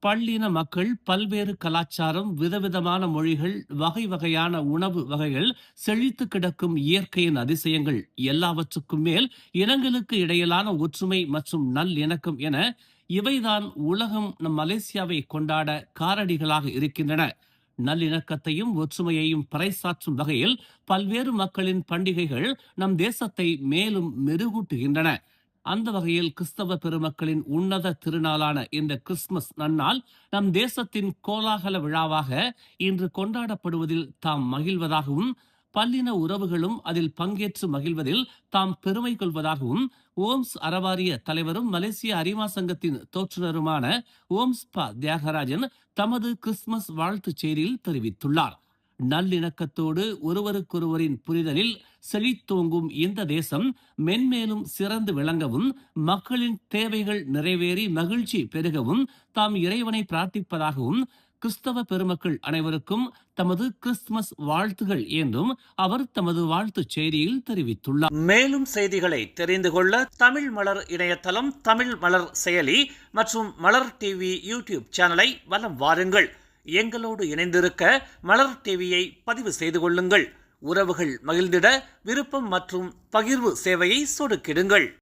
பல்லின மக்கள் பல்வேறு கலாச்சாரம், விதவிதமான மொழிகள், வகை வகையான உணவு வகைகள், செழித்து கிடக்கும் இயற்கையின் அதிசயங்கள் எல்லாவற்றுக்கும் மேல் இனங்களுக்கு இடையிலான ஒற்றுமை மற்றும் நல்லிணக்கம் என இவைதான் உலகம் நம் மலேசியாவை கொண்டாட காரணிகளாக இருக்கின்றன. நல்லிணக்கத்தையும் ஒற்றுமையையும் பறைசாற்றும் வகையில் பல்வேறு மக்களின் பண்டிகைகள் நம் தேசத்தை மேலும் மெருகூட்டுகின்றன. அந்த வகையில் கிறிஸ்தவ பெருமக்களின் உன்னத திருநாளான இந்த கிறிஸ்துமஸ் நன்னாள் நம் தேசத்தின் கோலாகல விழாவாக இன்று கொண்டாடப்படுவதில் தாம் மகிழ்வதாகவும், பல்லின உறவுகளும் அதில் பங்கேற்று மகிழ்வதில் தாம் பெருமை கொள்வதாகவும் ஓம்ஸ் அறவாரிய தலைவரும் மலேசிய அரிமா சங்கத்தின் தோற்றுநருமான ஓம்ஸ் ப தியாகராஜன் தமது கிறிஸ்துமஸ் வாழ்த்துச் செய்தியில் தெரிவித்துள்ளார். நல்லிணக்கத்தோடு ஒருவருக்கொருவரின் புரிதலில் செழித்தோங்கும் இந்த தேசம் மென்மேலும் சிறந்து விளங்கவும், மக்களின் தேவைகள் நிறைவேறி மகிழ்ச்சி பெருகவும் தாம் இறைவனை பிரார்த்திப்பதாகவும் கிறிஸ்தவ பெருமக்கள் அனைவருக்கும் தமது கிறிஸ்துமஸ் வாழ்த்துகள் என்றும் அவர் தமது வாழ்த்துச் செய்தியில் தெரிவித்துள்ளார். மேலும் செய்திகளை தெரிந்து கொள்ள தமிழ் மலர் இணையதளம், தமிழ் மலர் செயலி மற்றும் மலர் டிவி யூடியூப் சேனலை வலம் வாருங்கள். எங்களோடு இணைந்திருக்க மலர் டிவியை பதிவு செய்து கொள்ளுங்கள். உறவுகள் மகிழ்ந்திட விருப்பம் மற்றும் பகிர்வு சேவையை சொடுக்கிடுங்கள்.